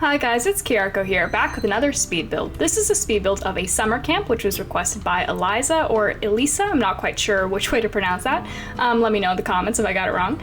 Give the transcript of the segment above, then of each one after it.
Hi guys, it's Kiyarko here, back with another speed build. This is a speed build of a summer camp, which was requested by Eliza or Elisa. I'm not quite sure which way to pronounce that. Let me know in the comments if I got it wrong.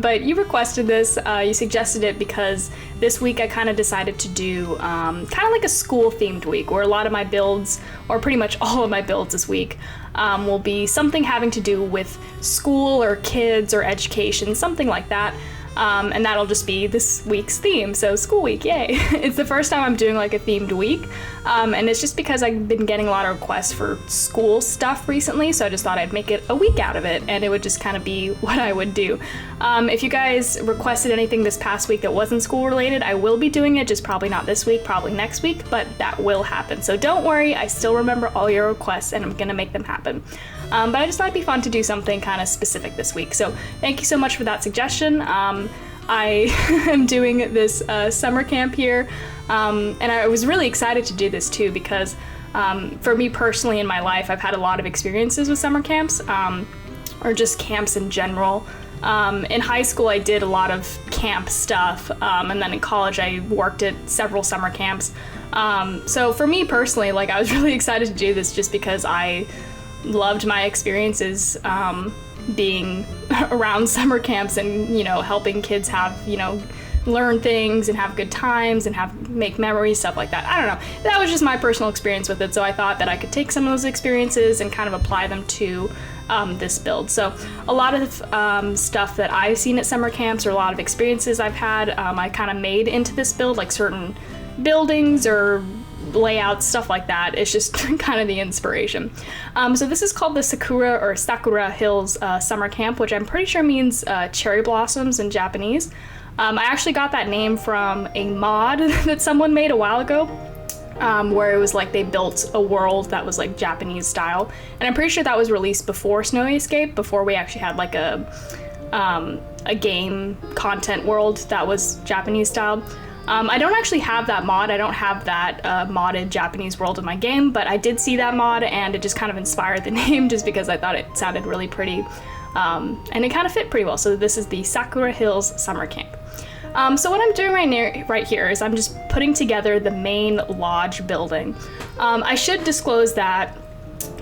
But you requested this, you suggested it because this week I kind of decided to do kind of like a school themed week, where a lot of my builds, or pretty much all of my builds this week, will be something having to do with school or kids or education, something like that. And that'll just be this week's theme, so school week, yay! It's the first time I'm doing like a themed week, and it's just because I've been getting a lot of requests for school stuff recently, so I just thought I'd make it a week out of it, and it would just kind of be what I would do. If you guys requested anything this past week that wasn't school related, I will be doing it, just probably not this week, probably next week, but that will happen. So don't worry, I still remember all your requests, and I'm gonna make them happen. But I just thought it'd be fun to do something kind of specific this week, so thank you so much for that suggestion. I am doing this summer camp here, and I was really excited to do this too because for me personally in my life, I've had a lot of experiences with summer camps, or just camps in general. In high school I did a lot of camp stuff, and then in college I worked at several summer camps. So for me personally, like, I was really excited to do this just because I loved my experiences being around summer camps and, you know, helping kids have, you know, learn things and have good times and make memories, stuff like that. I don't know. That was just my personal experience with it, so I thought that I could take some of those experiences and kind of apply them to this build. So a lot of stuff that I've seen at summer camps, or a lot of experiences I've had, I kind of made into this build, like certain buildings or layouts, stuff like that. It's just kind of the inspiration. So this is called the Sakura Hills Summer Camp, which I'm pretty sure means cherry blossoms in Japanese. I actually got that name from a mod that someone made a while ago, where it was like they built a world that was like Japanese style, and I'm pretty sure that was released before Snowy Escape, before we actually had like a game content world that was Japanese style. I don't actually have that mod. I don't have that modded Japanese world in my game, but I did see that mod and it just kind of inspired the name just because I thought it sounded really pretty, and it kind of fit pretty well. So this is the Sakura Hills Summer Camp. So what I'm doing right here is I'm just putting together the main lodge building. I should disclose that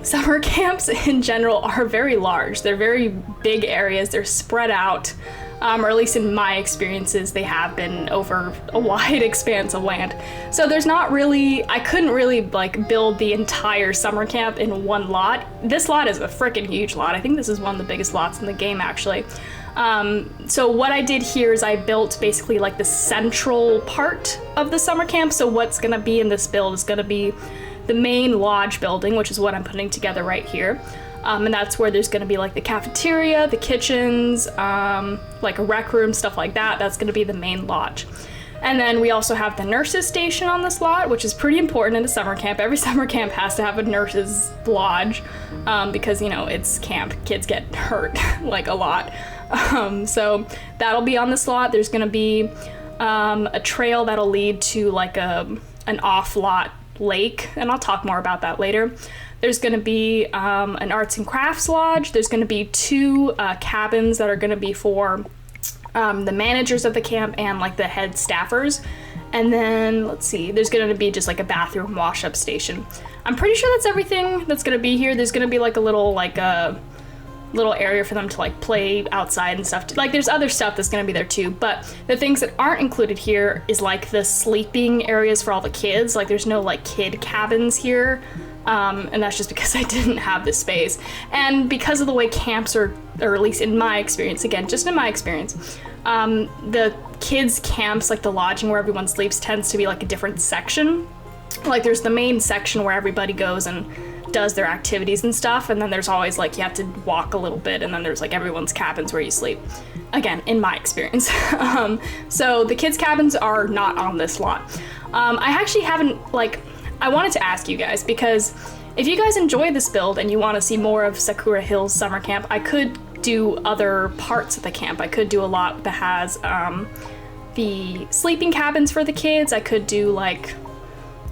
summer camps in general are very large. They're very big areas. They're spread out. Or at least in my experiences, they have been over a wide expanse of land. So there's not really, I couldn't really like build the entire summer camp in one lot. This lot is a freaking huge lot. I think this is one of the biggest lots in the game, actually. So what I did here is I built basically like the central part of the summer camp. So what's gonna be in this build is gonna be the main lodge building, which is what I'm putting together right here. And that's where there's gonna be like the cafeteria, the kitchens, like a rec room, stuff like that. That's gonna be the main lodge. And then we also have the nurses station on this lot, which is pretty important in a summer camp. Every summer camp has to have a nurses lodge, because, you know, it's camp. Kids get hurt like a lot. So that'll be on this lot. There's gonna be a trail that'll lead to like an off-lot lake, and I'll talk more about that later. There's going to be an arts and crafts lodge. There's going to be two cabins that are going to be for the managers of the camp and like the head staffers. And then let's see, there's going to be just like a bathroom wash up station. I'm pretty sure that's everything that's going to be here. There's going to be like a little little area for them to like play outside and stuff. Like there's other stuff that's going to be there too, but the things that aren't included here is like the sleeping areas for all the kids. Like there's no like kid cabins here. And that's just because I didn't have the space. And because of the way camps are, or at least in my experience, again, just in my experience, the kids' camps, like the lodging where everyone sleeps, tends to be like a different section. Like there's the main section where everybody goes and does their activities and stuff, and then there's always like you have to walk a little bit, and then there's like everyone's cabins where you sleep. Again, in my experience. So the kids' cabins are not on this lot. I actually haven't, like, I wanted to ask you guys, because if you guys enjoy this build and you want to see more of Sakura Hills Summer Camp, I could do other parts of the camp. I could do a lot that has the sleeping cabins for the kids. I could do like,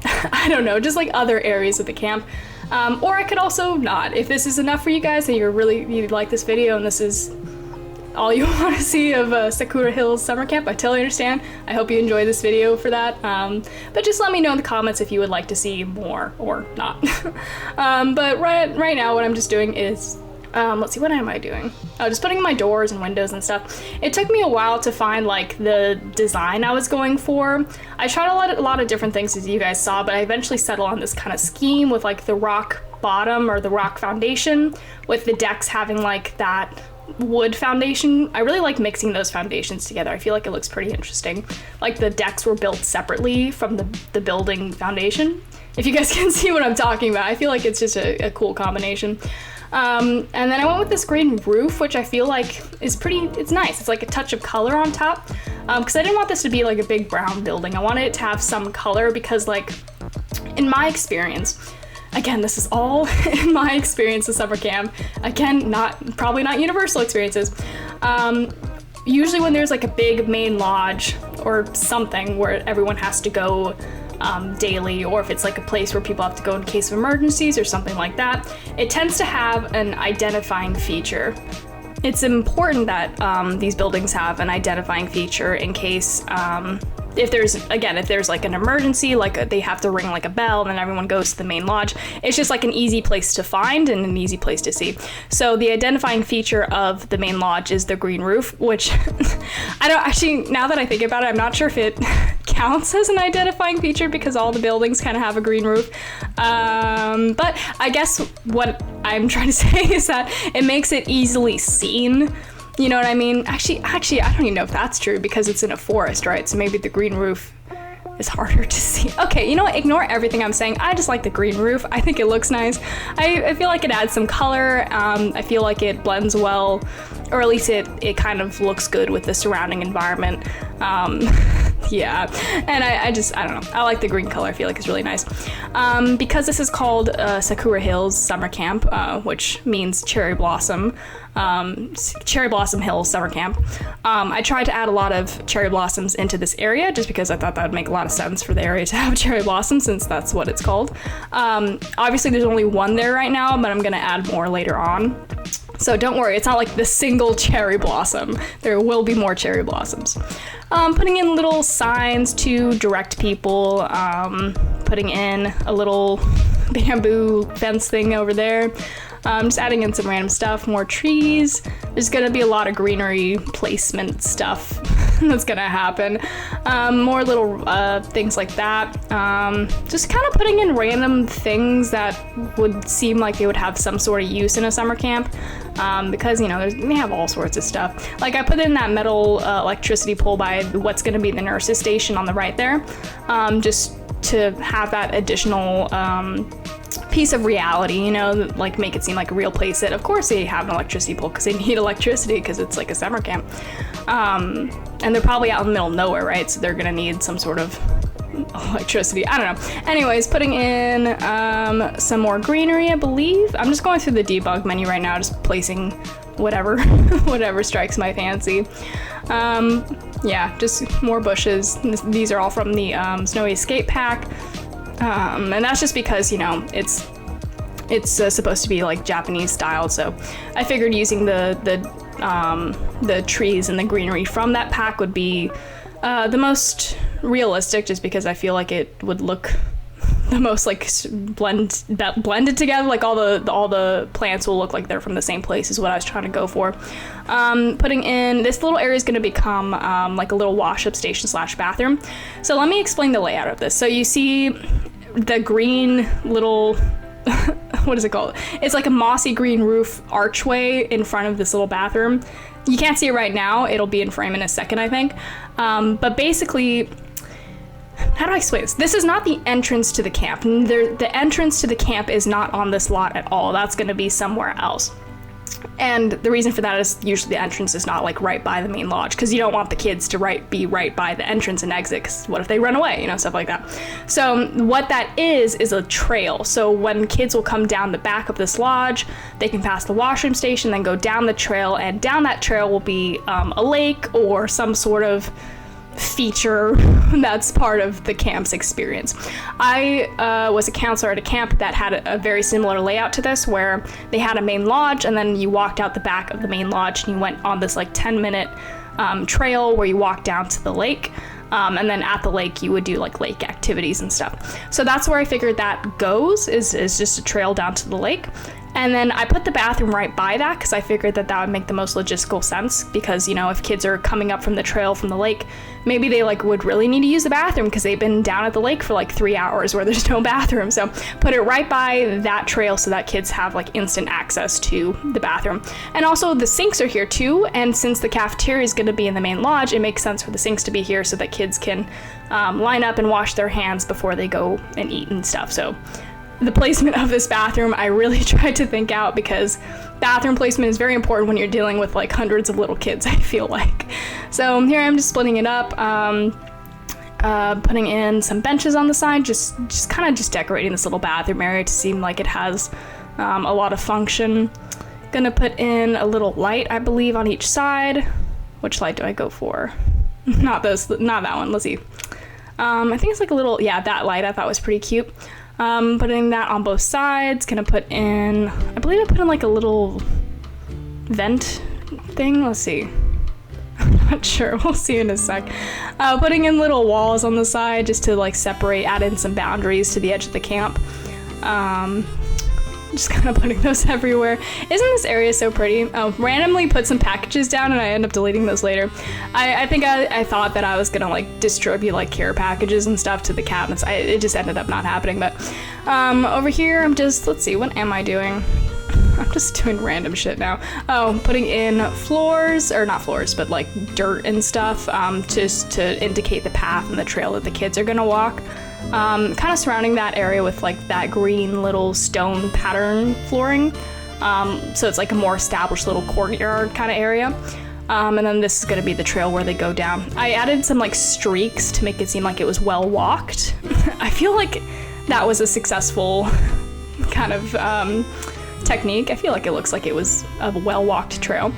I don't know, just like other areas of the camp. Or I could also not. If this is enough for you guys and you like this video and this is all you want to see of Sakura Hills Summer Camp. I totally understand. I hope you enjoy this video for that. But just let me know in the comments if you would like to see more or not. But right now what I'm just doing is, let's see, what am I doing? Oh, just putting in my doors and windows and stuff. It took me a while to find like the design I was going for. I tried a lot of different things, as you guys saw, but I eventually settled on this kind of scheme with like the rock bottom or the rock foundation, with the decks having like that wood foundation. I really like mixing those foundations together. I feel like it looks pretty interesting. Like the decks were built separately from the building foundation. If you guys can see what I'm talking about, I feel like it's just a cool combination. And then I went with this green roof, which I feel like is it's nice. It's like a touch of color on top. Because I didn't want this to be like a big brown building. I wanted it to have some color because, like, in my experience, again, this is all in my experience of summer camp. Again, probably not universal experiences. Usually when there's like a big main lodge or something where everyone has to go daily, or if it's like a place where people have to go in case of emergencies or something like that, it tends to have an identifying feature. It's important that these buildings have an identifying feature in case if there's like an emergency, like they have to ring like a bell and then everyone goes to the main lodge. It's just like an easy place to find and an easy place to see. So the identifying feature of the main lodge is the green roof, which I don't actually, now that I think about it, I'm not sure if it counts as an identifying feature because all the buildings kind of have a green roof. But I guess what I'm trying to say is that it makes it easily seen. You know what I mean? Actually, I don't even know if that's true because it's in a forest, right? So maybe the green roof is harder to see. Okay, you know what? Ignore everything I'm saying. I just like the green roof. I think it looks nice. I feel like it adds some color. I feel like it blends well, or at least it kind of looks good with the surrounding environment. Yeah, and I don't know. I like the green color. I feel like it's really nice. Because this is called Sakura Hills Summer Camp, which means cherry blossom Hills Summer Camp. I tried to add a lot of cherry blossoms into this area just because I thought that would make a lot of sense for the area to have cherry blossoms, since that's what it's called. Obviously there's only one there right now, but I'm gonna add more later on. So don't worry, it's not like the single cherry blossom. There will be more cherry blossoms. Putting in little signs to direct people, putting in a little bamboo fence thing over there. Just adding in some random stuff, more trees. There's gonna be a lot of greenery placement stuff that's gonna happen. More little things like that. Just kind of putting in random things that would seem like they would have some sort of use in a summer camp. Because, you know, they have all sorts of stuff. Like I put in that metal electricity pole by what's gonna be the nurse's station on the right there. Just to have that additional piece of reality, you know, like make it seem like a real place that, of course, they have an electricity pole because they need electricity because it's like a summer camp. And they're probably out in the middle of nowhere, right? So they're gonna need some sort of electricity. I don't know. Anyways, putting in some more greenery, I believe. I'm just going through the debug menu right now, just placing whatever whatever strikes my fancy. Yeah, just more bushes. These are all from the Snowy Escape pack. And that's just because, you know, it's supposed to be like Japanese style, so I figured using the trees and the greenery from that pack would be the most realistic, just because I feel like it would look the most like blended together. Like all the plants will look like they're from the same place is what I was trying to go for. Putting in this little area is going to become like a little wash-up station / bathroom. So let me explain the layout of this. So you see the green little what is it called? It's like a mossy green roof archway in front of this little bathroom. You can't see it right now. It'll be in frame in a second, I think. But basically, how do I explain this? This is not the entrance to the camp. The entrance to the camp is not on this lot at all. That's going to be somewhere else. And the reason for that is usually the entrance is not like right by the main lodge, because you don't want the kids to be right by the entrance and exit, because what if they run away, you know, stuff like that. So what that is a trail. So when kids will come down the back of this lodge, they can pass the washroom station, then go down the trail, and down that trail will be a lake or some sort of feature that's part of the camp's experience. I was a counselor at a camp that had a very similar layout to this, where they had a main lodge, and then you walked out the back of the main lodge and you went on this like 10-minute trail where you walked down to the lake. And then at the lake, you would do like lake activities and stuff. So that's where I figured that goes, is just a trail down to the lake. And then I put the bathroom right by that because I figured that would make the most logistical sense, because, you know, if kids are coming up from the trail from the lake, maybe they like would really need to use the bathroom because they've been down at the lake for like 3 hours where there's no bathroom. So put it right by that trail so that kids have like instant access to the bathroom. And also the sinks are here too. And since the cafeteria is going to be in the main lodge, it makes sense for the sinks to be here so that kids can line up and wash their hands before they go and eat and stuff. So the placement of this bathroom, I really tried to think out, because bathroom placement is very important when you're dealing with like hundreds of little kids, I feel like. So here I'm just splitting it up, putting in some benches on the side, just kind of just decorating this little bathroom area to seem like it has a lot of function. Gonna put in a little light, I believe, on each side. Which light do I go for? Not that one, let's see. I think it's like a little, yeah, that light I thought was pretty cute. Putting that on both sides. Gonna put in, I believe I put in like a little vent thing. Let's see. I'm not sure. We'll see in a sec. Putting in little walls on the side just to like separate, add in some boundaries to the edge of the camp. Just kind of putting those everywhere. Isn't this area so pretty? Oh, randomly put some packages down and I end up deleting those later. I think I thought that I was gonna like distribute like care packages and stuff to the cabinets. It just ended up not happening. But over here I'm just, let's see, what am I doing? I'm just doing random shit now. Oh, putting in floors, or not floors, but like dirt and stuff, just to indicate the path and the trail that the kids are gonna walk. Kind of surrounding that area with like that green little stone pattern flooring. So it's like a more established little courtyard kind of area. And then this is gonna be the trail where they go down. I added some like streaks to make it seem like it was well walked. I feel like that was a successful kind of technique. I feel like it looks like it was a well walked trail.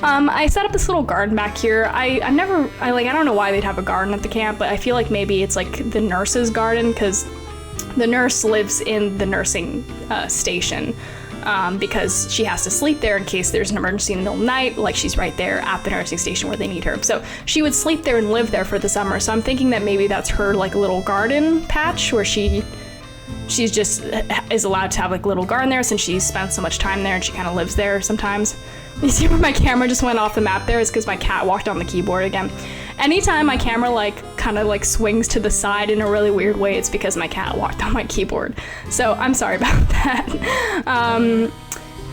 I set up this little garden back here. I don't know why they'd have a garden at the camp, but I feel like maybe it's like the nurse's garden, because the nurse lives in the nursing station, because she has to sleep there in case there's an emergency in the middle of the night. Like, she's right there at the nursing station where they need her. So she would sleep there and live there for the summer. So I'm thinking that maybe that's her like little garden patch where she's just is allowed to have like a little garden there since she spends so much time there and she kind of lives there sometimes. You see where my camera just went off the map there? Is because my cat walked on the keyboard again. Anytime my camera like kind of like swings to the side in a really weird way, it's because my cat walked on my keyboard. So I'm sorry about that.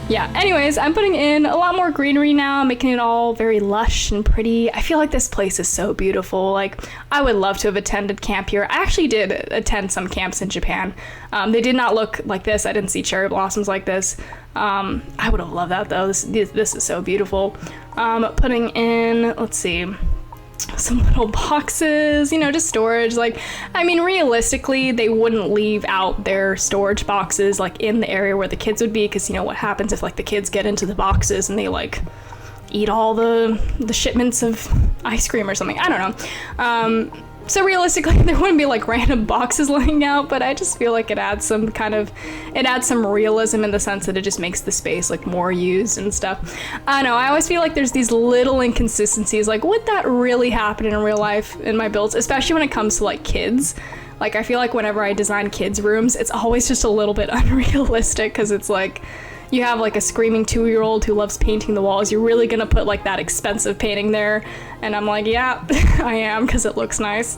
Yeah, anyways, I'm putting in a lot more greenery now, making it all very lush and pretty. I feel like this place is so beautiful. Like, I would love to have attended camp here. I actually did attend some camps in Japan. They did not look like this. I didn't see cherry blossoms like this. I would have loved that though. This is so beautiful. Putting in, let's see, some little boxes, you know, just storage. Like, I mean, realistically, they wouldn't leave out their storage boxes like in the area where the kids would be, because you know what happens if like the kids get into the boxes and they like eat all the shipments of ice cream or something. I don't know. So realistically, there wouldn't be like random boxes laying out, but I just feel like it adds some realism in the sense that it just makes the space like more used and stuff. I don't know, I always feel like there's these little inconsistencies. Like, would that really happen in real life in my builds, especially when it comes to like kids? Like, I feel like whenever I design kids' rooms, it's always just a little bit unrealistic, because it's like, you have like a screaming 2-year-old who loves painting the walls. You're really gonna put like that expensive painting there? And I'm like, yeah, I am, because it looks nice.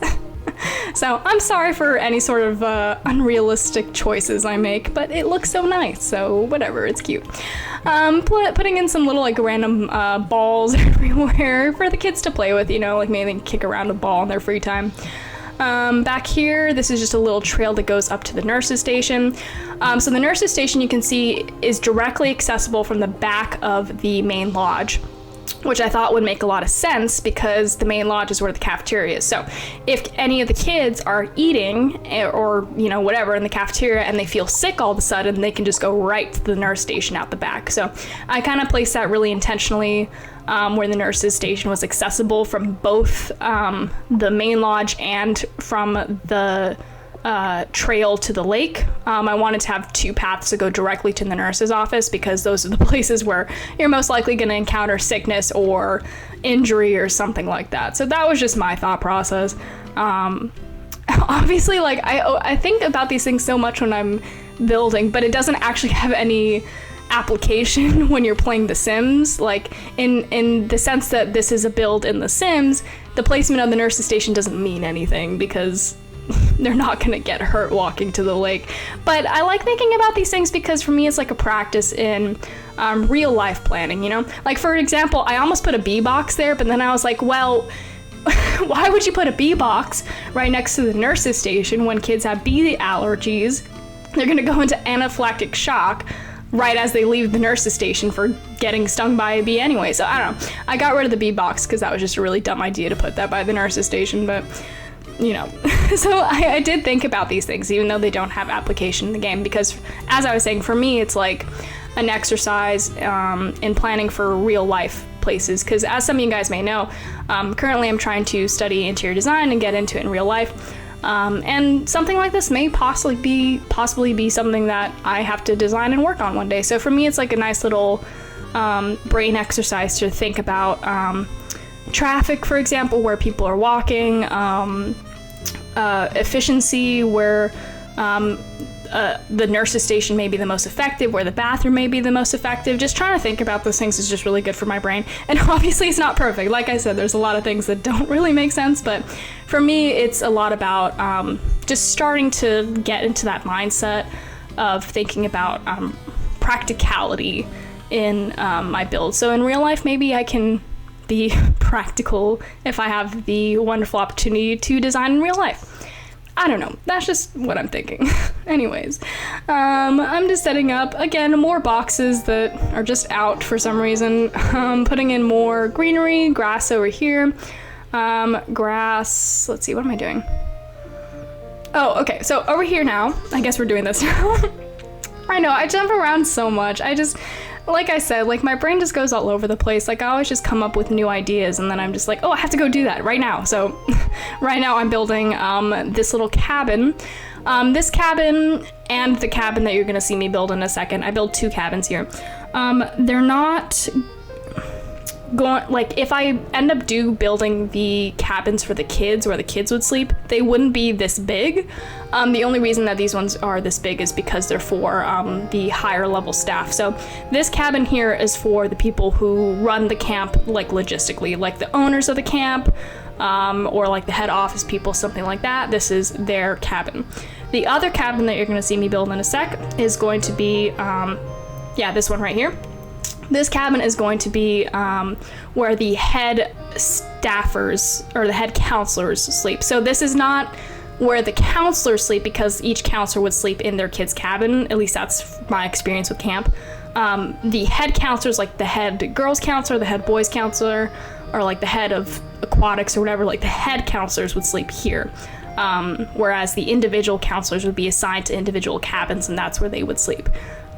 So I'm sorry for any sort of unrealistic choices I make, but it looks so nice, so whatever, it's cute. Putting in some little like random balls everywhere for the kids to play with, you know, like maybe they can kick around a ball in their free time. Back here, this is just a little trail that goes up to the nurse's station. So the nurse's station, you can see, is directly accessible from the back of the main lodge. which I thought would make a lot of sense because the main lodge is where the cafeteria is. So if any of the kids are eating or, you know, whatever in the cafeteria and they feel sick all of a sudden, they can just go right to the nurse station out the back. So I kind of placed that really intentionally where the nurse's station was accessible from both the main lodge and from the trail to the lake. I wanted to have 2 paths to go directly to the nurse's office because those are the places where you're most likely going to encounter sickness or injury or something like that. So that was just my thought process. Obviously, like I think about these things so much when I'm building, but it doesn't actually have any application when you're playing The Sims. Like in the sense that this is a build in The Sims, the placement of the nurse's station doesn't mean anything because they're not gonna get hurt walking to the lake. But I like thinking about these things because for me it's like a practice in real life planning, you know? Like for example, I almost put a bee box there, but then I was like, well, why would you put a bee box right next to the nurse's station when kids have bee allergies? They're gonna go into anaphylactic shock right as they leave the nurse's station for getting stung by a bee anyway. So I don't know. I got rid of the bee box because that was just a really dumb idea to put that by the nurse's station, but you know. So I did think about these things even though they don't have application in the game because, as I was saying, for me it's like an exercise in planning for real life places because, as some of you guys may know, currently I'm trying to study interior design and get into it in real life. And something like this may possibly be something that I have to design and work on one day. So for me, it's like a nice little brain exercise to think about traffic, for example, where people are walking, efficiency, where the nurse's station may be the most effective, where the bathroom may be the most effective. Just trying to think about those things is just really good for my brain. And obviously it's not perfect. Like I said, there's a lot of things that don't really make sense, but for me, it's a lot about just starting to get into that mindset of thinking about practicality in my build. So in real life, maybe I can be practical if I have the wonderful opportunity to design in real life. I don't know. That's just what I'm thinking. Anyways, I'm just setting up, again, more boxes that are just out for some reason. Putting in more greenery, grass over here. Grass, let's see, what am I doing? Oh, okay, so over here now, I guess we're doing this now. I know, I jump around so much. Like I said, like my brain just goes all over the place. Like I always just come up with new ideas and then I'm just like, oh, I have to go do that right now. So right now I'm building this little cabin. This cabin and the cabin that you're gonna see me build in a second. I build 2 cabins here. They're not going, like if I end up building the cabins for the kids where the kids would sleep, they wouldn't be this big. The only reason that these ones are this big is because they're for the higher level staff. So this cabin here is for the people who run the camp, like logistically, like the owners of the camp, or like the head office people, something like that. This is their cabin. The other cabin that you're gonna see me build in a sec is going to be, this one right here. This cabin is going to be where the head staffers or the head counselors sleep. So this is not where the counselors sleep because each counselor would sleep in their kid's cabin. At least that's my experience with camp. The head counselors, like the head girls counselor, the head boys counselor, or like the head of aquatics or whatever, like the head counselors would sleep here. Whereas the individual counselors would be assigned to individual cabins and that's where they would sleep.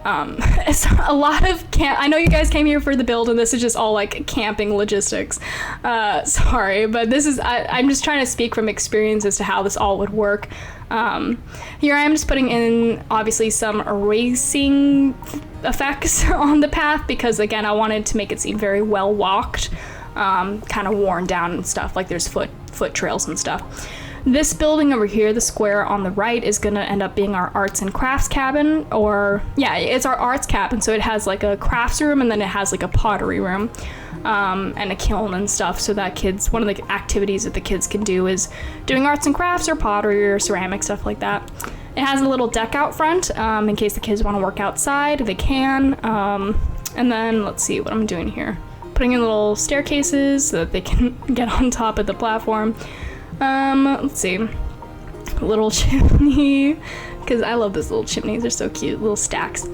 It's a lot of I know you guys came here for the build and this is just all like camping logistics. Sorry, but this is, I'm just trying to speak from experience as to how this all would work. Here I am just putting in obviously some erasing effects on the path because again, I wanted to make it seem very well walked, kind of worn down and stuff, like there's foot trails and stuff. This building over here, the square on the right, is gonna end up being our arts and crafts cabin, or yeah, it's our arts cabin. So it has like a crafts room and then it has like a pottery room, and a kiln and stuff. So that one of the activities that the kids can do is doing arts and crafts or pottery or ceramic, stuff like that. It has a little deck out front, in case the kids want to work outside, they can. And then let's see what I'm doing here. Putting in little staircases so that they can get on top of the platform. Let's see, a little chimney, because I love those little chimneys, they're so cute, little stacks.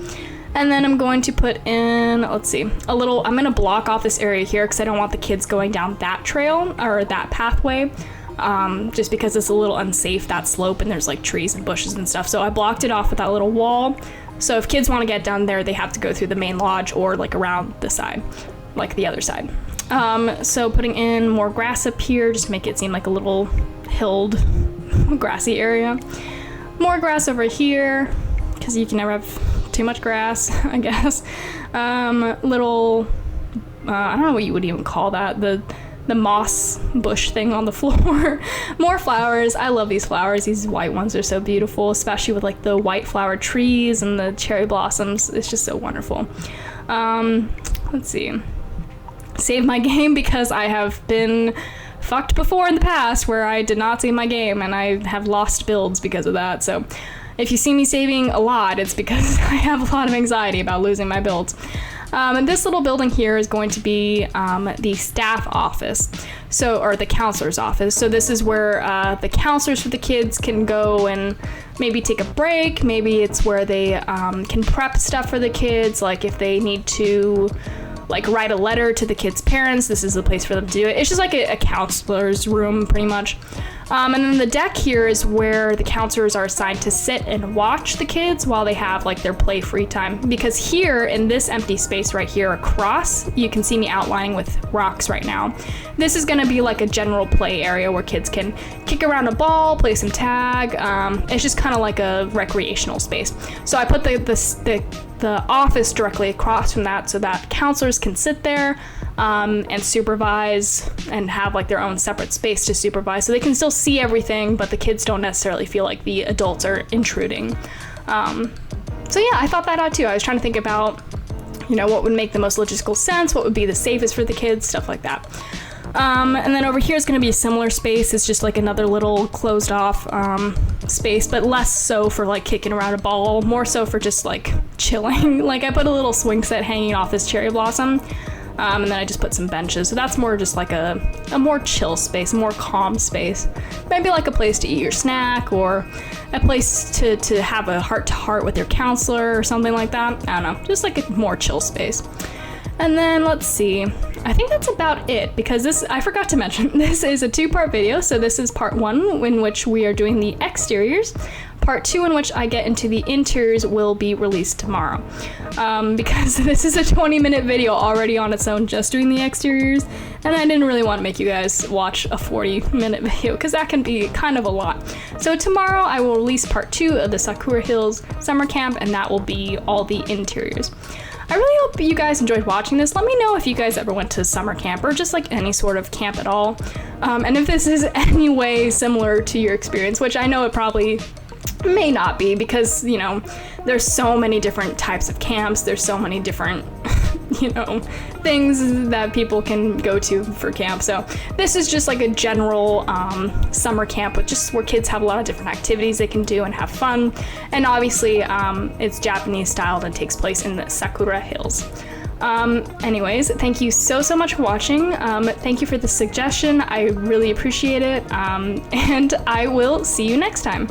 And then I'm going to put in, let's see, I'm gonna block off this area here because I don't want the kids going down that trail or that pathway, just because it's a little unsafe, that slope, and there's like trees and bushes and stuff. So I blocked it off with that little wall. So if kids want to get down there, they have to go through the main lodge or like around the side, like the other side. So putting in more grass up here, just to make it seem like a little hilled grassy area. More grass over here, because you can never have too much grass, I guess. I don't know what you would even call that, the moss bush thing on the floor. More flowers. I love these flowers. These white ones are so beautiful, especially with like the white flower trees and the cherry blossoms. It's just so wonderful. Let's see. Save my game because I have been fucked before in the past where I did not save my game and I have lost builds because of that. So if you see me saving a lot, it's because I have a lot of anxiety about losing my builds. And this little building here is going to be the staff office, or the counselor's office. So this is where the counselors for the kids can go and maybe take a break. Maybe it's where they can prep stuff for the kids, like if they need to like write a letter to the kids' parents, this is the place for them to do it. It's just like a counselor's room, pretty much. And then the deck here is where the counselors are assigned to sit and watch the kids while they have like their play free time. Because here in this empty space right here across, you can see me outlining with rocks right now. This is gonna be like a general play area where kids can kick around a ball, play some tag. It's just kind of like a recreational space. So I put the office directly across from that so that counselors can sit there and supervise and have like their own separate space to supervise, so they can still see everything, but the kids don't necessarily feel like the adults are intruding. So yeah, I thought that out too. I was trying to think about, what would make the most logistical sense, what would be the safest for the kids, stuff like that. And then over here is going to be a similar space. It's just like another little closed off space, but less so for like kicking around a ball, more so for just like chilling. Like I put a little swing set hanging off this cherry blossom, and then I just put some benches. So that's more just like a more chill space, a more calm space. Maybe like a place to eat your snack, or a place to have a heart-to-heart with your counselor or something like that. I don't know, just like a more chill space. And then let's see, I think that's about it, because I forgot to mention, this is a 2-part video. So this is part 1 in which we are doing the exteriors. Part 2 in which I get into the interiors will be released tomorrow. Because this is a 20-minute video already on its own just doing the exteriors, and I didn't really want to make you guys watch a 40-minute video because that can be kind of a lot. So tomorrow I will release part 2 of the Sakura Hills Summer Camp, and that will be all the interiors. I really hope you guys enjoyed watching this. Let me know if you guys ever went to summer camp or just like any sort of camp at all. And if this is any way similar to your experience, which I know it probably may not be, because there's so many different types of camps, there's so many different things that people can go to for camp. So this is just like a general summer camp with just where kids have a lot of different activities they can do and have fun. And obviously it's Japanese styled and takes place in the Sakura Hills. Anyways, thank you so much for watching. Thank you for the suggestion. I really appreciate it. And I will see you next time.